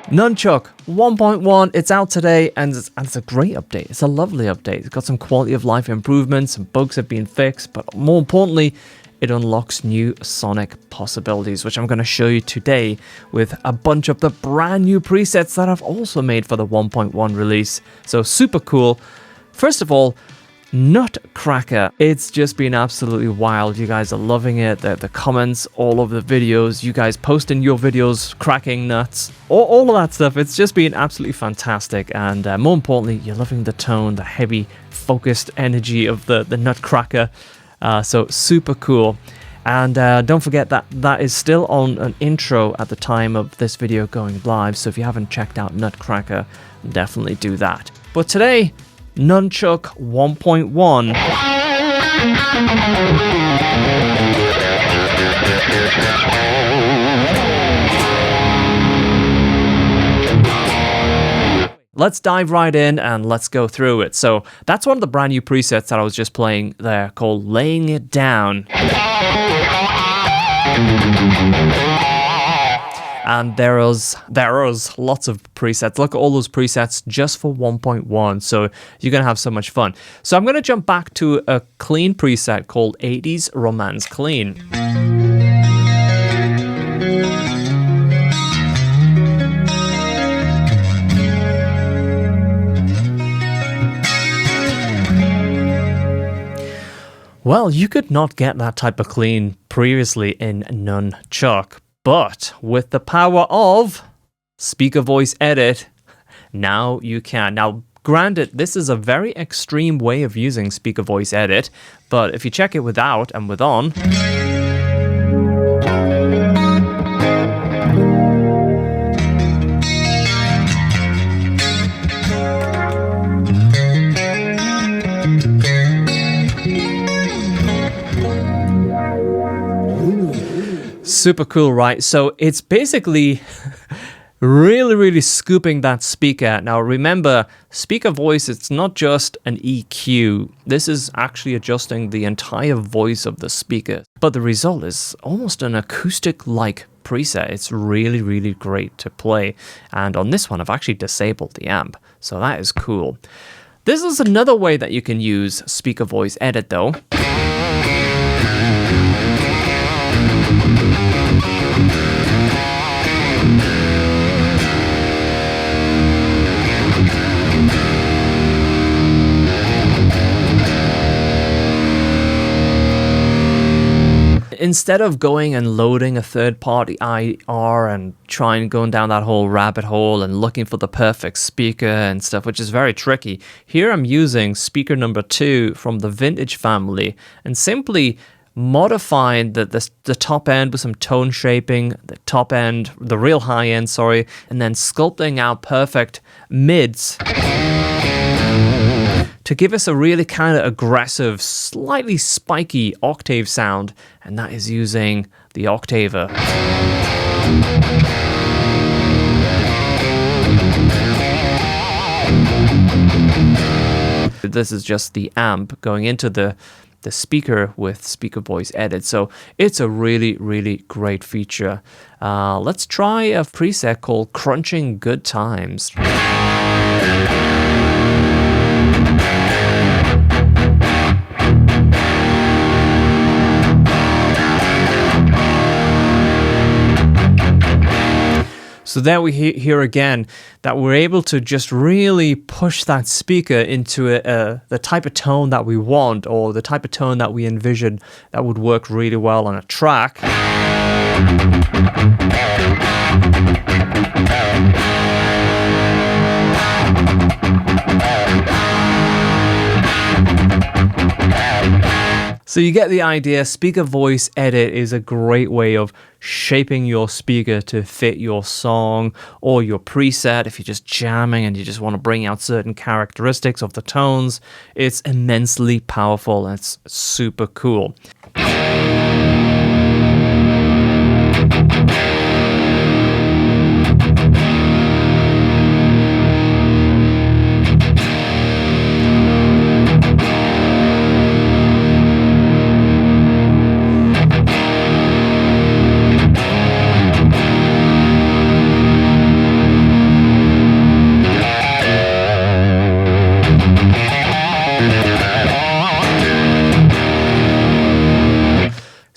Nunchuck 1.1, it's out today, and it's a great update. It's a lovely update. It's got some quality of life improvements, some bugs have been fixed, but more importantly, it unlocks new sonic possibilities, which I'm going to show you today with a bunch of the brand new presets that I've also made for the 1.1 release. So super cool. First of all, Nutcracker. It's just been absolutely wild. You guys are loving it. The comments all over the videos, you guys posting your videos, cracking nuts, all of that stuff. It's just been absolutely fantastic. And more importantly, you're loving the tone, the heavy, focused energy of the Nutcracker. So super cool. And don't forget that is still on an intro at the time of this video going live. So if you haven't checked out Nutcracker, definitely do that. But today, Nunchuck 1.1. Let's dive right in and let's go through it. So that's one of the brand new presets that I was just playing there, called Laying It Down. And there's lots of presets. Look at all those presets just for 1.1. So you're going to have so much fun. So I'm going to jump back to a clean preset called 80s Romance Clean. Well, you could not get that type of clean previously in Nunchuck. But with the power of speaker voice edit, now you can. Now, granted, this is a very extreme way of using speaker voice edit, but if you check it without and with on, super cool, right? So it's basically really scooping that speaker. Now remember, speaker voice, it's not just an EQ. This is actually adjusting the entire voice of the speaker. But the result is almost an acoustic-like preset. It's really great to play. And on this one, I've actually disabled the amp. So that is cool. This is another way that you can use speaker voice edit though. Instead of going and loading a third-party IR and going down that whole rabbit hole and looking for the perfect speaker and stuff, which is very tricky, here I'm using speaker number 2 from the Vintage family and simply modifying the top end with some tone shaping, the real high end, sorry, and then sculpting out perfect mids to give us a really kind of aggressive, slightly spiky octave sound, and that is using the Octaver. This is just the amp going into the speaker with speaker voice edit, so it's a really great feature. Let's try a preset called Crunching Good Times. So there we hear again that we're able to just really push that speaker into the type of tone that we want, or the type of tone that we envision that would work really well on a track. So you get the idea. Speaker voice edit is a great way of shaping your speaker to fit your song or your preset. If you're just jamming and you just want to bring out certain characteristics of the tones, it's immensely powerful and it's super cool.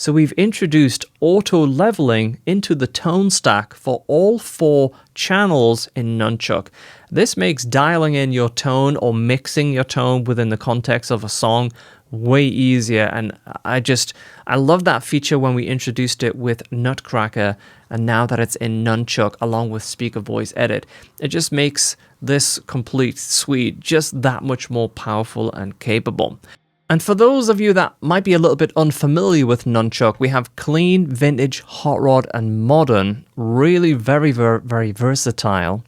So we've introduced auto leveling into the tone stack for all 4 channels in Nunchuck. This makes dialing in your tone or mixing your tone within the context of a song way easier, and I love that feature when we introduced it with Nutcracker, and now that it's in Nunchuck along with Speaker Voice Edit, it just makes this complete suite just that much more powerful and capable. And for those of you that might be a little bit unfamiliar with Nunchuck, we have clean, vintage, hot rod, and modern, really very, very, very versatile.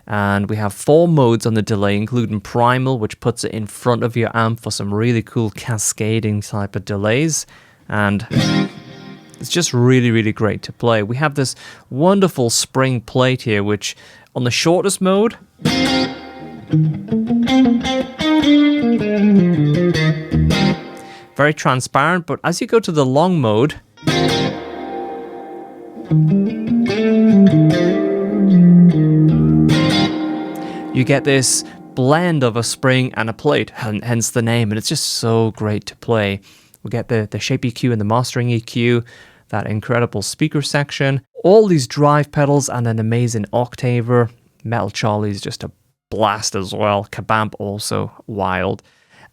And we have 4 modes on the delay, including primal, which puts it in front of your amp for some really cool cascading type of delays. And it's just really, really great to play. We have this wonderful spring plate here, which on the shortest mode, very transparent, but as you go to the long mode, you get this blend of a spring and a plate, hence the name, and it's just so great to play. We get the shape EQ and the mastering EQ, that incredible speaker section, all these drive pedals, and an amazing octaver. Metal Charlie's just a blast as well. Kabamp also wild.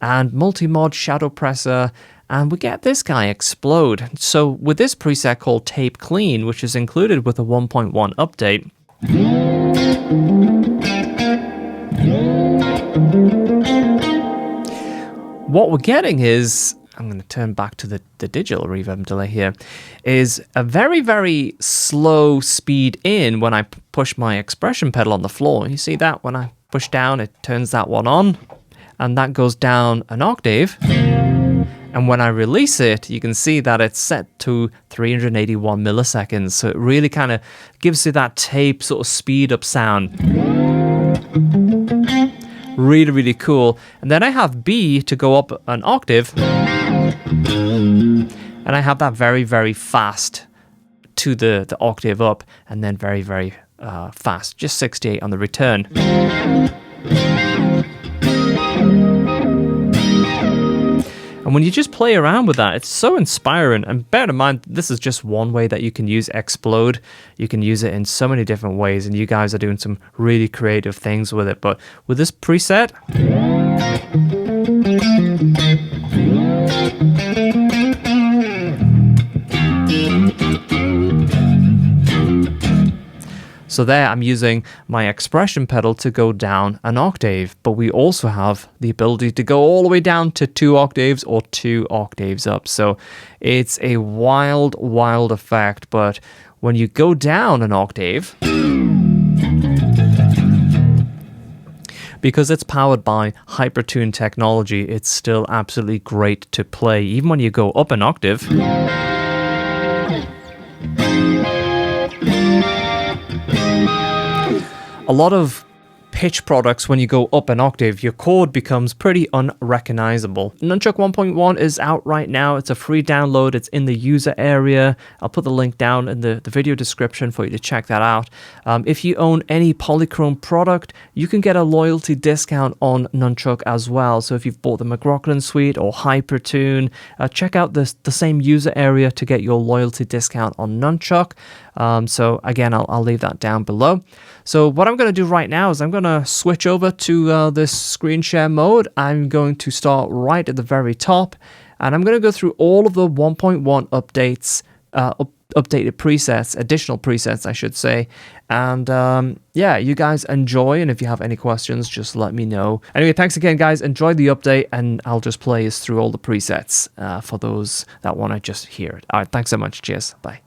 And multi-mod shadow presser, and we get this guy Explode. So with this preset called Tape Clean, which is included with the 1.1 update, what we're getting is, I'm going to turn back to the digital reverb delay here, is a very, very slow speed in when I push my expression pedal on the floor. You see that when I push down, it turns that one on, and that goes down an octave. And when I release it, you can see that it's set to 381 milliseconds. So it really kind of gives you that tape sort of speed up sound. Really, really cool. And then I have B to go up an octave. And I have that very, very fast to the octave up, and then very, very fast, just 68 on the return. And when you just play around with that, it's so inspiring. And bear in mind, this is just one way that you can use Explode. You can use it in so many different ways, and you guys are doing some really creative things with it. But with this preset, so there I'm using my expression pedal to go down an octave, but we also have the ability to go all the way down to 2 octaves or 2 octaves up. So it's a wild, wild effect, but when you go down an octave, because it's powered by Hypertune technology, it's still absolutely great to play. Even when you go up an octave, a lot of pitch products, when you go up an octave, your chord becomes pretty unrecognizable. Nunchuck 1.1 is out right now. It's a free download. It's in the user area. I'll put the link down in the video description for you to check that out. If you own any Polychrome product, you can get a loyalty discount on Nunchuck as well. So if you've bought the McRocklin suite or Hypertune, check out the same user area to get your loyalty discount on Nunchuck. So again, I'll leave that down below. So what I'm going to do right now is I'm going to switch over to this screen share mode. I'm going to start right at the very top, and I'm going to go through all of the 1.1 updates, updated presets, additional presets, I should say. And yeah, you guys enjoy, and if you have any questions, just let me know. Anyway, thanks again, guys. Enjoy the update, and I'll just play us through all the presets for those that want to just hear it. All right, thanks so much. Cheers. Bye.